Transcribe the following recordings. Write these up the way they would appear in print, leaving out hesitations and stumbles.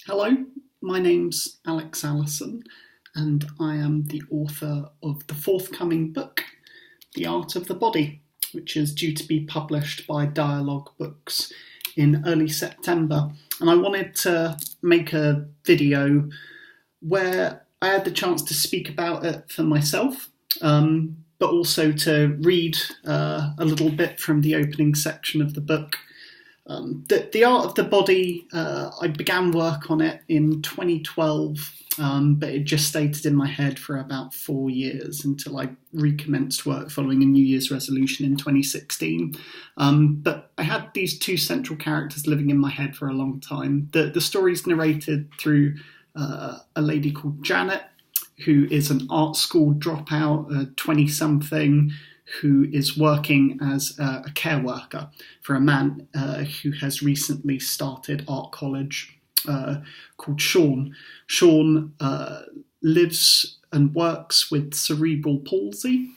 Hello, my name's Allison, and I am the author of the forthcoming book, The Art of the Body, which is due to be published by Dialogue Books in early September. And I wanted to make a video where I had the chance to speak about it for myself, but also to read a little bit from the opening section of the book. The Art of the Body, I began work on it in 2012, but it just stayed in my head for about 4 years until I recommenced work following a New Year's resolution in 2016. But I had these two central characters living in my head for a long time. The story's narrated through a lady called Janet, who is an art school dropout, a 20-something, who is working as a care worker for a man who has recently started art college called Sean. Sean lives and works with cerebral palsy.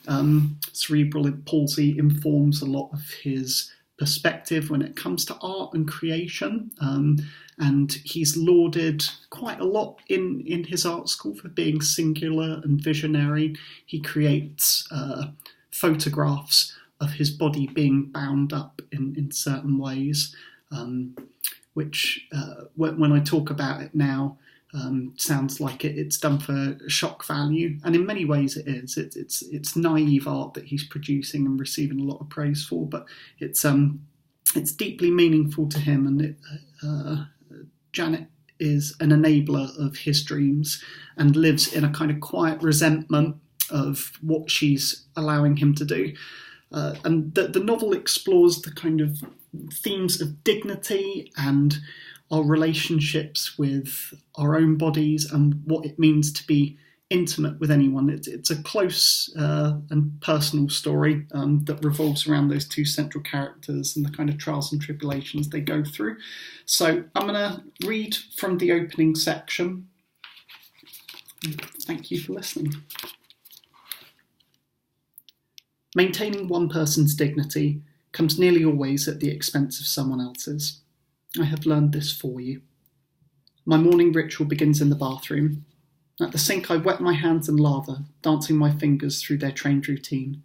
Cerebral palsy informs a lot of his perspective when it comes to art and creation. And he's lauded quite a lot in his art school for being singular and visionary. He creates photographs of his body being bound up in certain ways, which when I talk about it now sounds like it's done for shock value, and in many ways it is. It's naive art that he's producing and receiving a lot of praise for, but it's deeply meaningful to him, and Janet is an enabler of his dreams and lives in a kind of quiet resentment of what she's allowing him to do. And the novel explores the kind of themes of dignity and our relationships with our own bodies and what it means to be intimate with anyone. It's a close and personal story that revolves around those two central characters and the kind of trials and tribulations they go through. So I'm going to read from the opening section. Thank you for listening. Maintaining one person's dignity comes nearly always at the expense of someone else's. I have learned this for you. My morning ritual begins in the bathroom. At the sink I wet my hands in lather, dancing my fingers through their trained routine.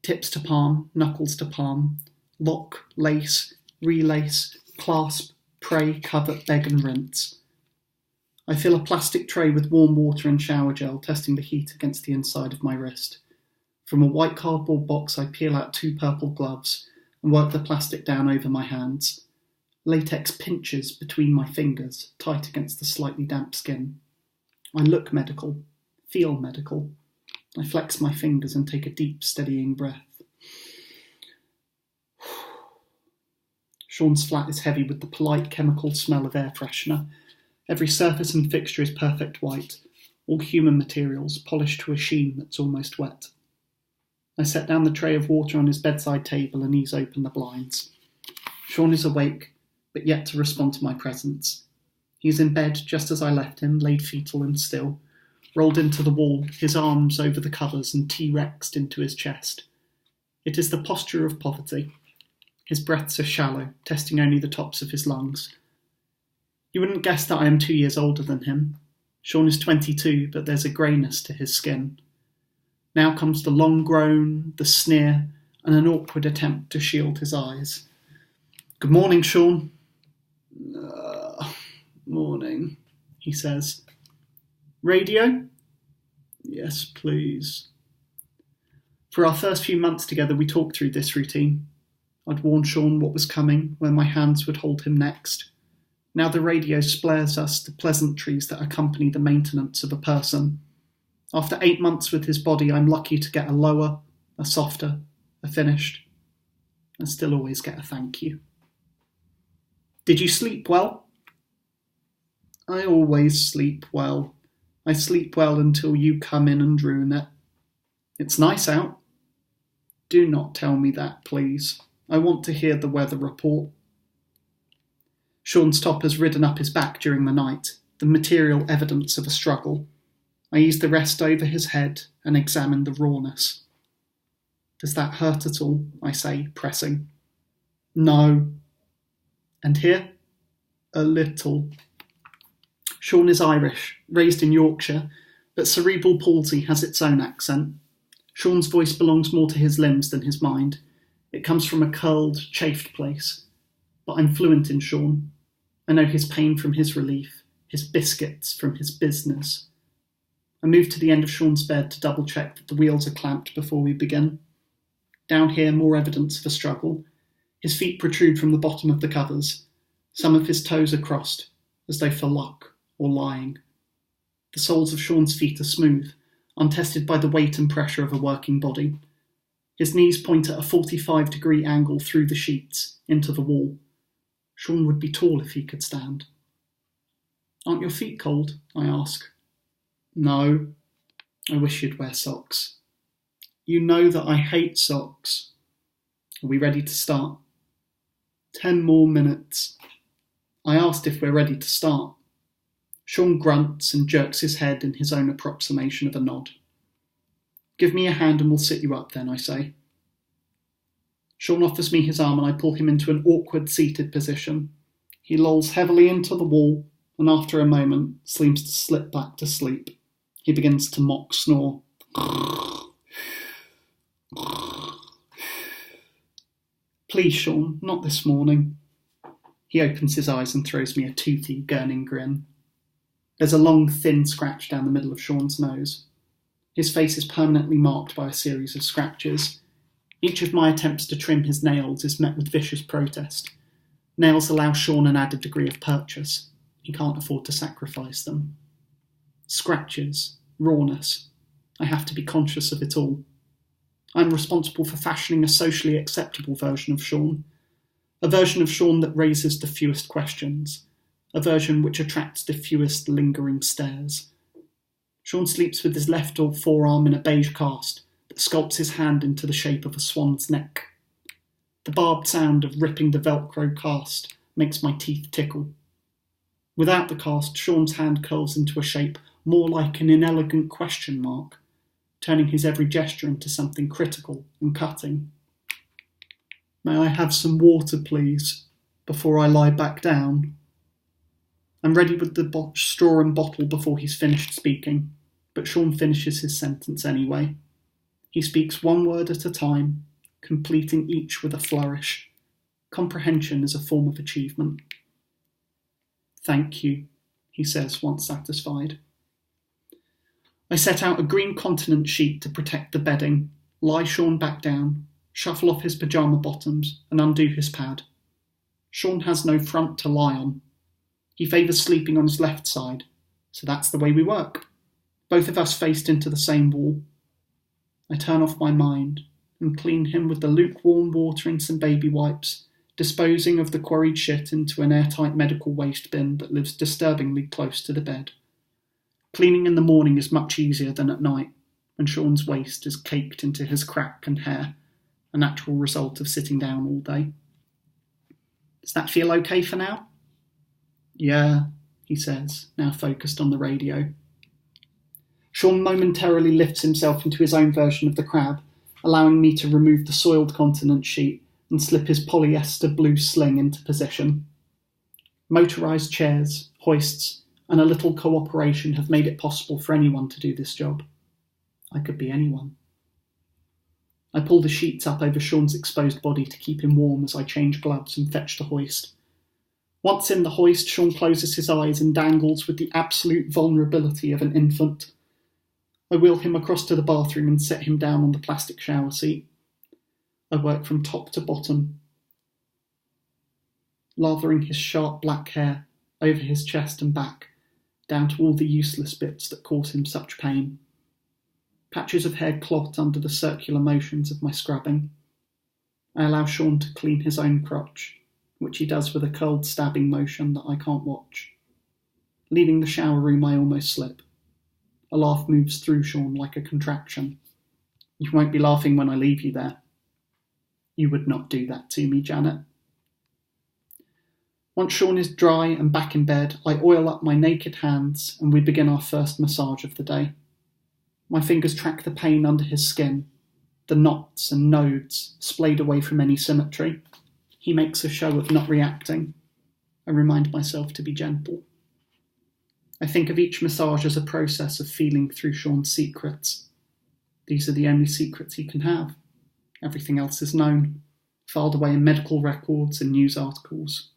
Tips to palm, knuckles to palm, lock, lace, relace, clasp, pray, covet, beg and rinse. I fill a plastic tray with warm water and shower gel, testing the heat against the inside of my wrist. From a white cardboard box I peel out 2 purple gloves and work the plastic down over my hands. Latex pinches between my fingers, tight against the slightly damp skin. I look medical, feel medical. I flex my fingers and take a deep, steadying breath. Sean's flat is heavy with the polite chemical smell of air freshener. Every surface and fixture is perfect white, all human materials polished to a sheen that's almost wet. I set down the tray of water on his bedside table and ease open the blinds. Sean is awake, but yet to respond to my presence. He is in bed just as I left him, laid fetal and still, rolled into the wall, his arms over the covers and T-rexed into his chest. It is the posture of poverty. His breaths are shallow, testing only the tops of his lungs. You wouldn't guess that I am 2 years older than him. Sean is 22, but there's a greyness to his skin. Now comes the long groan, the sneer, and an awkward attempt to shield his eyes. Good morning, Sean. Morning, he says. Radio? Yes, please. For our first few months together, we talked through this routine. I'd warned Sean what was coming, where my hands would hold him next. Now the radio splares us the pleasantries that accompany the maintenance of a person. After 8 months with his body, I'm lucky to get a lower, a softer, a finished. I still always get a thank you. Did you sleep well? I always sleep well. I sleep well until you come in and ruin it. It's nice out. Do not tell me that, please. I want to hear the weather report. Sean's top has ridden up his back during the night, the material evidence of a struggle. I ease the rest over his head and examine the rawness. Does that hurt at all? I say, pressing. No. And here? A little. Sean is Irish, raised in Yorkshire, but cerebral palsy has its own accent. Sean's voice belongs more to his limbs than his mind. It comes from a curled, chafed place. But I'm fluent in Sean. I know his pain from his relief, his biscuits from his business. I move to the end of Sean's bed to double-check that the wheels are clamped before we begin. Down here, more evidence of a struggle. His feet protrude from the bottom of the covers. Some of his toes are crossed, as though for luck or lying. The soles of Sean's feet are smooth, untested by the weight and pressure of a working body. His knees point at a 45-degree angle through the sheets, into the wall. Sean would be tall if he could stand. Aren't your feet cold? I ask. No. I wish you'd wear socks. You know that I hate socks. Are we ready to start? 10 more minutes. I asked if we're ready to start. Sean grunts and jerks his head in his own approximation of a nod. Give me a hand and we'll sit you up then, I say. Sean offers me his arm and I pull him into an awkward seated position. He lolls heavily into the wall and after a moment seems to slip back to sleep. He begins to mock snore. Please, Sean, not this morning. He opens his eyes and throws me a toothy, gurning grin. There's a long, thin scratch down the middle of Sean's nose. His face is permanently marked by a series of scratches. Each of my attempts to trim his nails is met with vicious protest. Nails allow Sean an added degree of purchase. He can't afford to sacrifice them. Scratches, rawness. I have to be conscious of it all. I'm responsible for fashioning a socially acceptable version of Sean. A version of Sean that raises the fewest questions. A version which attracts the fewest lingering stares. Sean sleeps with his left forearm in a beige cast that sculpts his hand into the shape of a swan's neck. The barbed sound of ripping the Velcro cast makes my teeth tickle. Without the cast, Sean's hand curls into a shape more like an inelegant question mark, turning his every gesture into something critical and cutting. May I have some water, please, before I lie back down? I'm ready with the straw and bottle before he's finished speaking, but Sean finishes his sentence anyway. He speaks one word at a time, completing each with a flourish. Comprehension is a form of achievement. Thank you, he says once satisfied. I set out a green continent sheet to protect the bedding, lie Sean back down, shuffle off his pyjama bottoms and undo his pad. Sean has no front to lie on. He favours sleeping on his left side, so that's the way we work. Both of us faced into the same wall. I turn off my mind and clean him with the lukewarm water and some baby wipes, disposing of the quarried shit into an airtight medical waste bin that lives disturbingly close to the bed. Cleaning in the morning is much easier than at night, and Sean's waste is caked into his crack and hair, a natural result of sitting down all day. Does that feel okay for now? Yeah, he says, now focused on the radio. Sean momentarily lifts himself into his own version of the crab, allowing me to remove the soiled continent sheet and slip his polyester blue sling into position. Motorised chairs, hoists, and a little cooperation have made it possible for anyone to do this job. I could be anyone. I pull the sheets up over Sean's exposed body to keep him warm as I change gloves and fetch the hoist. Once in the hoist, Sean closes his eyes and dangles with the absolute vulnerability of an infant. I wheel him across to the bathroom and set him down on the plastic shower seat. I work from top to bottom, lathering his sharp black hair over his chest and back, down to all the useless bits that cause him such pain. Patches of hair clot under the circular motions of my scrubbing. I allow Sean to clean his own crotch, which he does with a curled stabbing motion that I can't watch. Leaving the shower room, I almost slip. A laugh moves through Sean like a contraction. You won't be laughing when I leave you there. You would not do that to me, Janet. Once Sean is dry and back in bed, I oil up my naked hands and we begin our first massage of the day. My fingers track the pain under his skin, the knots and nodes splayed away from any symmetry. He makes a show of not reacting. I remind myself to be gentle. I think of each massage as a process of feeling through Sean's secrets. These are the only secrets he can have. Everything else is known, filed away in medical records and news articles.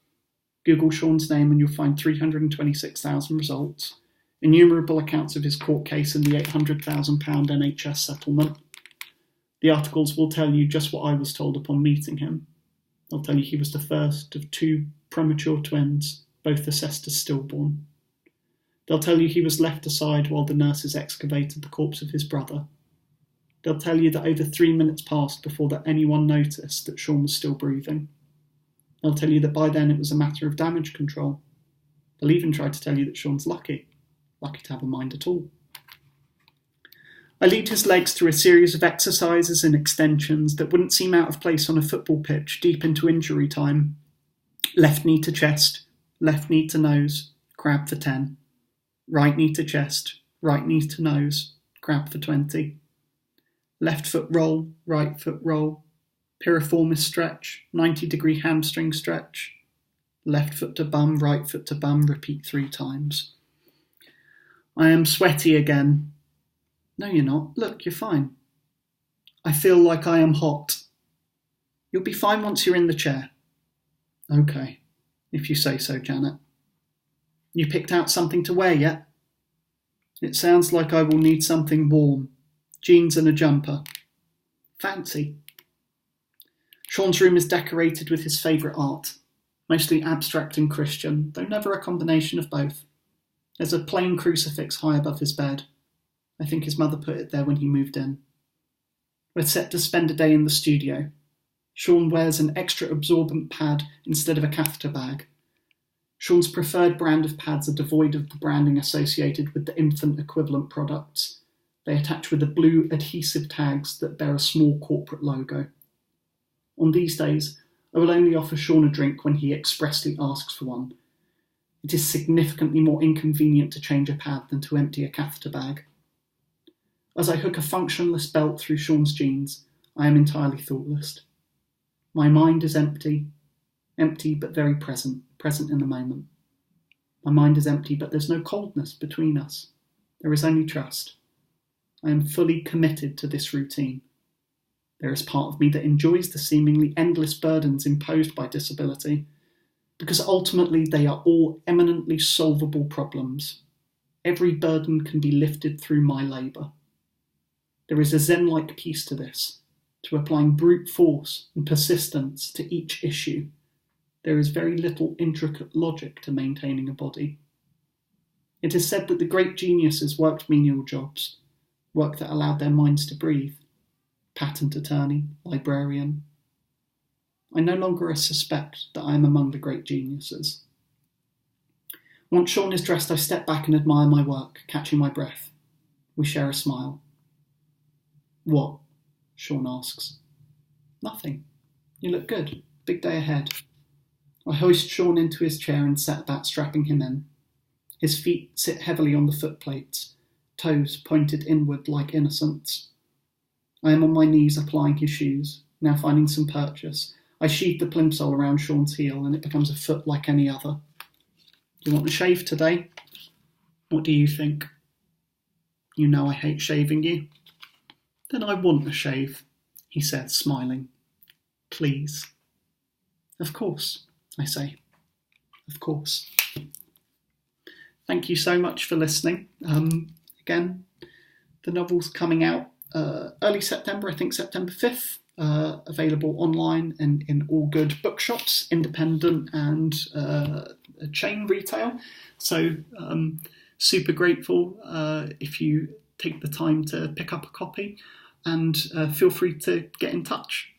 Google Sean's name and you'll find 326,000 results, innumerable accounts of his court case and the £800,000 NHS settlement. The articles will tell you just what I was told upon meeting him. They'll tell you he was the first of 2 premature twins, both assessed as stillborn. They'll tell you he was left aside while the nurses excavated the corpse of his brother. They'll tell you that over 3 minutes passed before that anyone noticed that Sean was still breathing. They'll tell you that by then it was a matter of damage control. They'll even try to tell you that Sean's lucky to have a mind at all. I lead his legs through a series of exercises and extensions that wouldn't seem out of place on a football pitch deep into injury time. Left knee to chest, left knee to nose, crab for 10. Right knee to chest, right knee to nose, crab for 20. Left foot roll, right foot roll, piriformis stretch, 90-degree hamstring stretch. Left foot to bum, right foot to bum, repeat 3 times. I am sweaty again. No, you're not. Look, you're fine. I feel like I am hot. You'll be fine once you're in the chair. Okay, if you say so, Janet. You picked out something to wear yet? It sounds like I will need something warm. Jeans and a jumper. Fancy. Sean's room is decorated with his favourite art, mostly abstract and Christian, though never a combination of both. There's a plain crucifix high above his bed. I think his mother put it there when he moved in. We're set to spend a day in the studio. Sean wears an extra absorbent pad instead of a catheter bag. Sean's preferred brand of pads are devoid of the branding associated with the infant equivalent products. They attach with the blue adhesive tags that bear a small corporate logo. On these days, I will only offer Sean a drink when he expressly asks for one. It is significantly more inconvenient to change a pad than to empty a catheter bag. As I hook a functionless belt through Sean's jeans, I am entirely thoughtless. My mind is empty but very present in the moment. My mind is empty, but there's no coldness between us. There is only trust. I am fully committed to this routine. There is part of me that enjoys the seemingly endless burdens imposed by disability, because ultimately they are all eminently solvable problems. Every burden can be lifted through my labour. There is a Zen-like piece to this, to applying brute force and persistence to each issue. There is very little intricate logic to maintaining a body. It is said that the great geniuses worked menial jobs, work that allowed their minds to breathe. Patent attorney, librarian. I no longer suspect that I am among the great geniuses. Once Sean is dressed, I step back and admire my work, catching my breath. We share a smile. What? Sean asks. Nothing. You look good. Big day ahead. I hoist Sean into his chair and set about strapping him in. His feet sit heavily on the footplates, toes pointed inward like innocence. I am on my knees applying his shoes, now finding some purchase. I sheathe the plimsoll around Sean's heel and it becomes a foot like any other. Do you want a shave today? What do you think? You know I hate shaving you. Then I want a shave, he said, smiling. Please. Of course, I say. Of course. Thank you so much for listening. Again, the novel's coming out early September, I think September 5th. Available online and in all good bookshops, independent and chain retail. So super grateful if you take the time to pick up a copy, and feel free to get in touch.